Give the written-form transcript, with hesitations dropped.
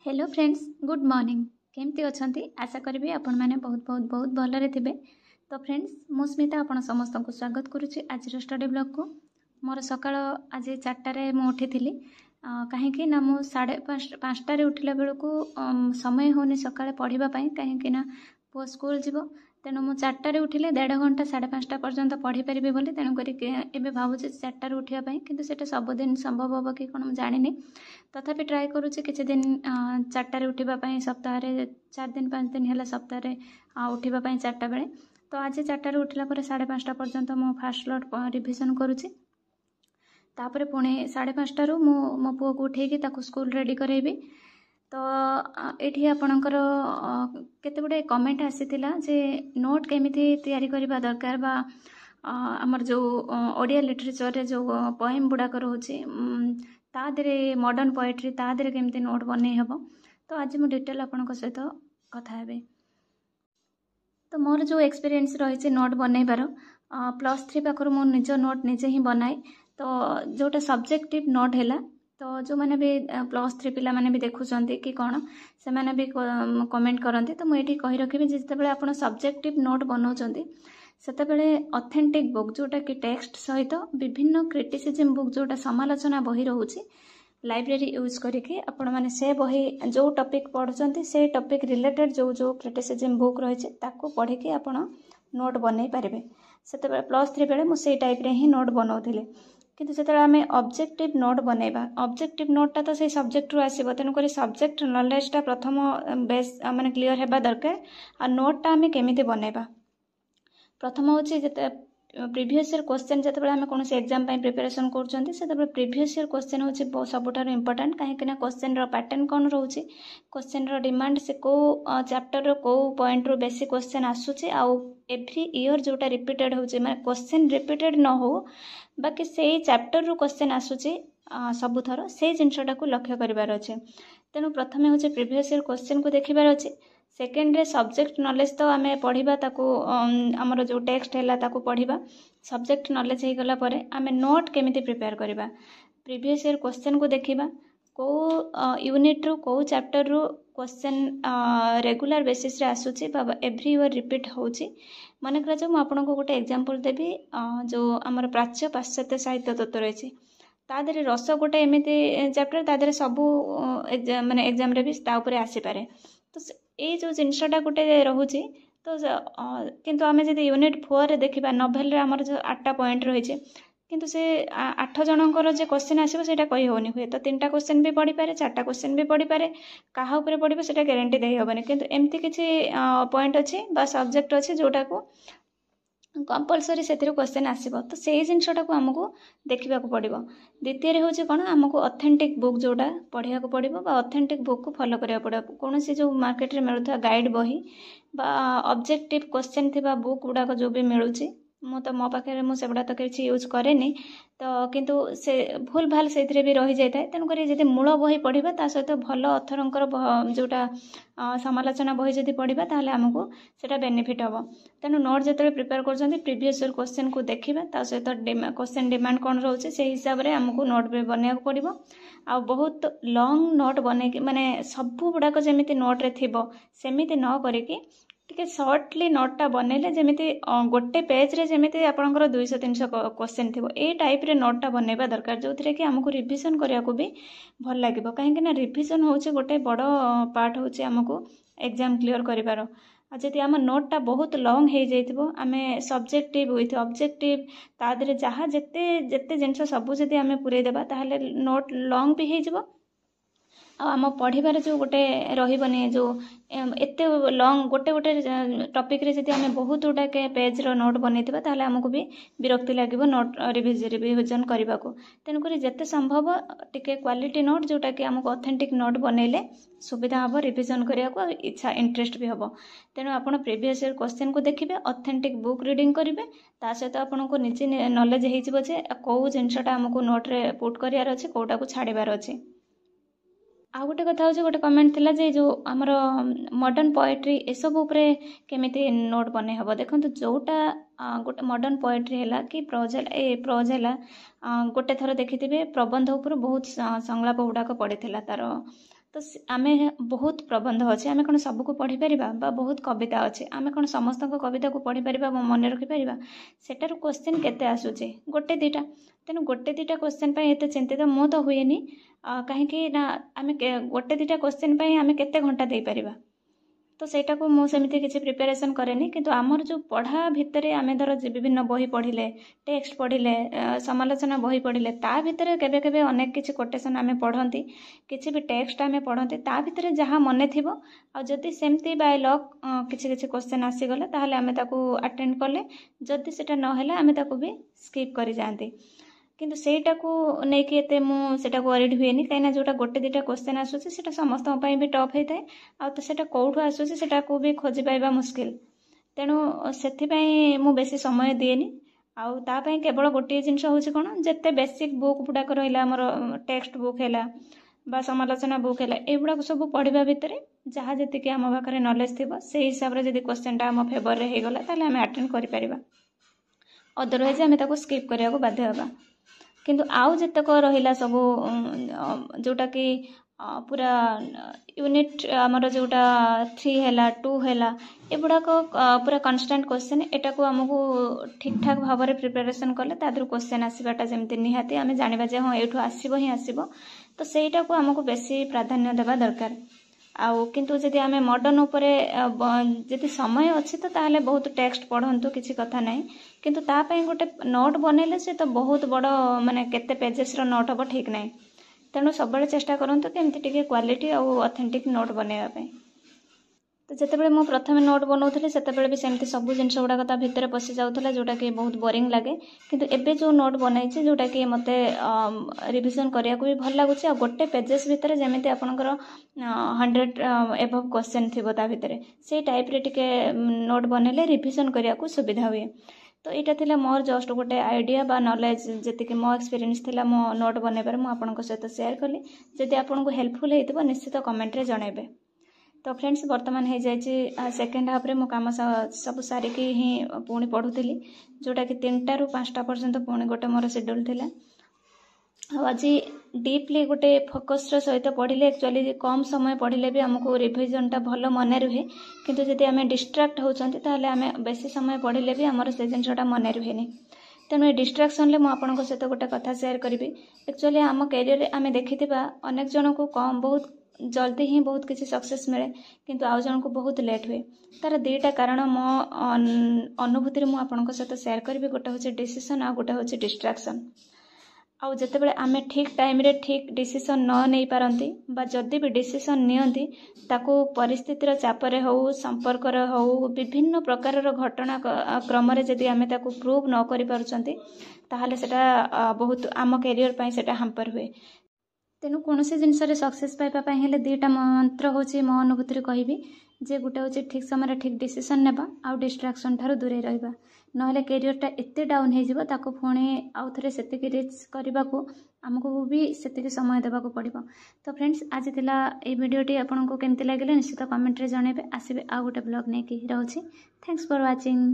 Hello friends good morning केमती अच्छी आशा करी आपण मैंने बहुत बहुत बहुत भलरे थे। तो फ्रेंड्स मु स्मिता आपण समस्त को स्वागत करुच्ची आज स्टडी ब्लॉग को। मोर सकाळ आज 4टारे मु उठी कहीं ना मु 5:30 उठिला बेलू समय होनी सकाळे पढ़ाई कहीं ना पुओ स्कूल जीव तेणु मु 4टारे उठिले 1.5 घंटा 5:30 पर्यंत पढ़ी पारि बोली तेणुक एवं भावुँ 4टारे उठापी कि सबुदिन संभव हम कि कौन मुझे जानी तथापि ट्राए करुच्ची किसी दिन 4टारे उठापी सप्ताह 4 दिन 5 दिन है सप्ताह उठापी 4टा बेले। तो आज 4टारे उठिला 5:30 पर्यंत मु फास्ट लॉट रिविजन करुच्ची तापर पुणी 5:30 मो पुओ को उठेकी स्कूल रेडी करेबी। तो ये आपणकर केते गुडे कमेंट आसीथिला जे नोट केमिति तैयारी करबा दरकार बा आमर जो ओडिया लिटरेचर रे जो पोएम गुड़ाक रोचे ता देरे मॉडर्न पोएट्री ता देरे केमिति नोट बनै हबो। तो आज मु डिटेल आपनक सहित कथा हेबे। तो मोर जो एक्सपीरियंस रही नोट बनैबार +3 पाखर मु निज नोट निजे ही बनाए। तो जोटा सब्जेक्टिव नोट हैला तो जो मैंने भी +3 पिला माने भी देखुचंती कि कौन से मैंने भी कमेंट करते। तो मुझे कही रखी जिते आप सब्जेक्टिव नोट बनाऊँच सेतेबेले ऑथेंटिक बुक जोटा कि टेक्स्ट सहित विभिन्न क्रिटिसिज्म बुक जोटा समालोचना बही रोचे लाइब्रेरी यूज करके आपण माने से बही जो टॉपिक पढ़ुचंती से टॉपिक रिलेटेड जो जो क्रिटिसिज्म बुक रही पढ़ी कि आपण नोट बनै पारे। सेतेबेले +3 बेले मु से टाइप रे ही नोट बनाउथिले किंतु सेतेबेले आमे ऑब्जेक्टिव नोट बनैबा ऑब्जेक्टिव नोटटा तो से सब्जेक्ट रु आसीबो तेनु करी सब्जेक्ट नॉलेजटा प्रथम बेस माने क्लियर हेबा दरकार। आ नोटटा आमे केमिति बनैबा प्रथम होची जते प्रीवियस ईयर क्वेश्चन जते आमे कोन से एग्जाम पई प्रिपरेशन करछंती सेते प्रीवियस ईयर क्वेश्चन होची सबुठार इंपोर्टेंट कहीं कि क्वेश्चन रो पैटर्न कौन रोचे क्वेश्चन रो डिमांड से को चैप्टर रो को पॉइंट रो बेसिक क्वेश्चन आसुची आ एवरी ईयर जोटा रिपीटेड होची माने क्वेश्चन रिपीटेड न हो बाकी से चैप्टर रो क्वेश्चन आसुची सबुथर से जिनसटा को लक्ष्य करिवार अछि। तेणु प्रथमे होची प्रीवियस ईयर क्वेश्चन को देखिबार अछि। सेकेंड रे सब्जेक्ट नॉलेज तो आमे पढ़िबा ताको हमर जो टेक्स्ट हैला ताको पढ़िबा सब्जेक्ट नॉलेज हे गला परे आमे नोट केमिति प्रिपेयर करिबा प्रीवियस ईयर क्वेश्चन को देखिबा को यूनिट रो को चैप्टर रो क्वेश्चन रेगुलर बेसिस रे आसुची बा एवरी ईयर रिपीट होची। मन करा जो मु आपनको गोटे एग्जांपल देबी जो हमर प्राच्य पाश्चात्य साहित्य तत्व रही ता देरे रस गोटे एमिति चैप्टर ता देरे सबु माने एग्जाम रे भी ता ऊपर आसी पारे। तो ये जो जिनसटा गोटे रोचे तो किंतु आमे जदि यूनिट 4 रे देखिबा नोवेल रे हमर जो 8टा पॉइंट रही किंतु से 8 जनकर जे क्वेश्चन आसीबो सेटा कहि होनी हुए तो 3टा क्वेश्चन भी पढ़ी पारे 4टा क्वेश्चन भी पढ़ी पारे काहा ऊपर पढ़िबो सेटा गारंटी देई होबनी। किंतु एमती किछि पॉइंट अछि बा सब्जेक्ट अछि जोटा को कंपलसरी से क्वेश्चन आसीबो तो से जिनसटा को हमको देखा पड़ो। द्वितीय होची कौन आमको ऑथेंटिक बुक जोटा पढ़िया को पड़ो बा ऑथेंटिक बुक को फॉलो करिया पड़ो। कौन सी जो मार्केट रे मिलुथा गाइड बही बा ऑब्जेक्टिव क्वेश्चन थिबा बुक गुडाक जो भी मिलुची मु तो मो पाखे मुझे तो किसी यूज कैनि तो किंतु से भूल भाल से भी रही जाए तेणुक जब मूल बही पढ़ा ता सहित भल अथरंकर जोटा समालोचना बही जब पढ़ा ताहले आमको सेटा बेनिफिट हम। तेणु नोट जो प्रिपेयर कर प्रीवियस ईयर क्वेश्चन को देखा ता सहित क्वेश्चन डिमांड कौन रोचे से हिसाब से आमको नोट भी बनवा पड़ो। आ बहुत लॉन्ग नोट बन माने सबू गुड़ाक जमी नोट रे थिबो सेमिति न करिकी टिके शॉर्टली नोटटा बनैले जमिति गोटे पेज रे जमिति आपनकर 200-300 क्वेश्चन थिबो ए टाइप रे नोटटा बनैबा दरकार जो थरे कि हमको रिवीजन करिया को भी भल लागिबो काहे कि ना रिवीजन होचे गोटे बड़ पार्ट होचे हमको एग्जाम क्लियर करिवार। आ जदि आम नोटटा बहुत लॉन्ग हो जाइथिबो आमे सब्जेक्टिव विथ ऑब्जेक्टिव ता देरे जहा जते जते जिंस सब जदि आमे पुरै देबा ताहले नोट लॉन्ग भी हो जिवो आम पढ़िबार जो गोटे रहिबनी जो एते लॉन्ग गोटे गोटे टॉपिक रे जदि आमे बहुत गुडा के पेज रो नोट बनैथिबा ताहले हमको भी विरक्ति लागिबो नोट रिविजन करबा को। तेणु करी जते संभव टिके क्वालिटी नोट जोटा कि हमको ऑथेंटिक नोट बनैले सुविधा हबो रिविजन करिया को इच्छा इंटरेस्ट भी हबो। तेणु आपण प्रीवियस ईयर क्वेश्चन को देखिबे ऑथेंटिक बुक रीडिंग करिवे ता सहित आपनको निजे नॉलेज हेइ जिवो जे को जिंसटा हमको नोट रे पुट करियार अछि कोटा को छाड़ीबार अछि। आ गोटे कथा हो गोटे कमेंट थिला जे जो हमर मॉडर्न पोएट्री ए सब ऊपर केमिति नोट बने हबो देखो जोटा गोटे मॉडर्न पोएट्री हैला कि प्रोज हैला गोटे थर देखिथिबे प्रबंध ऊपर बहुत संलाप गुड़ाक पड़ीथिला तार तो आमे बहुत प्रबंध अच्छे आमे कौन सबको पढ़ी परिबा बा बहुत कविता अच्छे आमे कौन समस्त कविता को पढ़ी परिबा मन रखी परिबा सेटार क्वेश्चन केते आसुचे गोटे दीटा तेणु गोटे दीटा क्वेश्चन पे एते चिंतित मु तो हुएनी कहीं ना आमे गोटे दीटा क्वेश्चन पे आमे केते घंटा दे परिबा तो सेटा को मु सेमिति किछि प्रिपरेशन करेनी किंतु आमर जो पढ़ा भितरे आमे धर विभिन्न बही पढ़िले टेक्स्ट पढ़िले समालोचना बही पढ़िले ता भितरे केबे केबे अनेक किछि कोटेशन आमे पढ़ंती किछि भी टेक्स्ट आमे पढ़ंती ता भितरे जहा मने थिबो आ जदि सेमति बाय लक किछि किछि क्वेश्चन आसी गले ताहले आमे ताकू अटेंड करले जदि सेटा न हेले आमे ताकू भी स्किप करि जानती किंतु सेटा को नै कि एते मु सेटा को वरीड हुएनी काइना जोटा गोटे दीटा क्वेश्चन आसुची सेटा समस्त पई भी टफ हेताय आ तो सेटा कोठु आसुची सेटा को भी खोजि पाइबा मुश्किल तेणु सेथि पई मु बेसी समय दिएनी आ ता पई केवल गोटे जिंस होची कोन जते बेसिक बुक गुडा को रहला हमर टेक्स्ट बुक हैला बा समालोचना बुक हैला एबुडा को सब पढ़िबा भितरे जहा जति कि हम बाखरे नॉलेज थिबो सेही हिसाब रे जदि क्वेश्चन ता हम फेवर रे हे गला ताले हम अटेंड करि परिबा अदरवाइज हम ताको स्किप करिया को बाध्य होबा किंतु आउ जतक रहिला सब जोटा कि पूरा यूनिट आमर जोटा 3 हैला 2 हैला एबुडा को पूरा कांस्टेंट क्वेश्चन एटा को हमको ठीक ठाक भाव रे प्रिपरेशन करले तादर क्वेश्चन आसीबाटा जेमति निहाती आमे जानिबा जे हां एठो आसीबो ही आसीबो तो सेटा को हमको बेसी प्राधान्य देबा दरकार आउ किंतु जदि आमे मॉडर्न उपरे जदि समय अछि तो ताहले बहुत टेक्स्ट पढ़ंतु किछि कथा नै किंतु ता पई गोटे नोट बनेले से तो बहुत बड़ माने केते पेजेस रो नोट हबो ठीक नै तेणु सब बेले चेष्टा करंतु केमति टिके क्वालिटी और ऑथेंटिक नोट बनेबा पई तो जितेबाला मु प्रथम नोट बनाऊली से भी सेमती सब जिनस गुड़ाक ता भितर पशि जाऊला जोटा कि बहुत बोरिंग लगे किंतु एबे जो नोट बनाई जोटा कि मते रिविजन करिया को भी भल लगुच गोटे पेजेस भितर जमीती आपनकर 100 एबव क्वेश्चन थिबो ता भितर से टाइप रे टिके नोट बनेले रिविजन करिया को सुविधा हुए तो यहाँ थिला मोर जस्ट गोटे आइडिया बा नॉलेज जी मो एक्सपीरियंस थिला मो नोट बनैबार मु आपन सहित शेयर कली जदि आपन को हेल्पफुल हेतिबो निश्चित कमेंट रे जणैबे तो फ्रेंड्स वर्तमान हो जाए सेकेंड हाफ रे मो काम सब सारिकी ही पुणी पढ़ुली जोटा कि 3टा ରୁ 5टा पर्यंत पुणी गोटे मोर शेड्यूल थिला आज डीपली गोटे फोकस सहित पढ़ले एक्चुअली कम समय पढ़ले भी हमको रिविजन टा भल मन रुहे किंतु जदि आम डिस्ट्राक्ट होचंती ताहले आम बेसी समय पढ़ले भी हमर से जिनसटा मन रुहेनी तेणु डिस्ट्राक्शन ले आपन सहित गोटे कथा शेयर करी एक्चुअली आम कैरियर आम देखि अनेक जन को कम बहुत जल्दी ही बहुत किसी सक्सेस मिले किंतु आउ जन को बहुत लेट हुए तार 2टा कारण मो अनुभूति मु आपन सहित शेयर करी गोटे हूँ डिसीजन आ गोटे हूँ डिस्ट्राक्शन आउ जितेबाला आम ठीक टाइम रे ठीक डिसीजन न नहीं पारती जदि भी डिसीजन नियंती ताकू परिस्थितिर चापरे हो संपर्क हो विभिन्न प्रकार घटना क्रम जदि आम ताकू प्रूव न करि पारुचंती ताहले सेटा बहुत आम कैरियर पई सेटा हाम्पर हुए तेणु कौन से जिनस सक्सेस पाइबा हेले 2टा मंत्र होची मो अनुभूति कहबी जे गोटे हूँ ठीक समय ठीक डिसीजन नेबा आउ डिस्ट्राक्शन ठारू दूरे रहिबा नहले कैरियरटा एते डाउन हो जिवो ताको पुणी आउ थरे सेतिकी रीच करबा को हमको भी सेतिकी समय देबा को पड़िबो तो फ्रेंड्स आज थिला ए वीडियोटी आपन को केमति लागले निश्चित कमेंट रे जणेबे आसीबे आ गोटे ब्लॉग नेकी रहउची थैंक्स फॉर वाचिंग।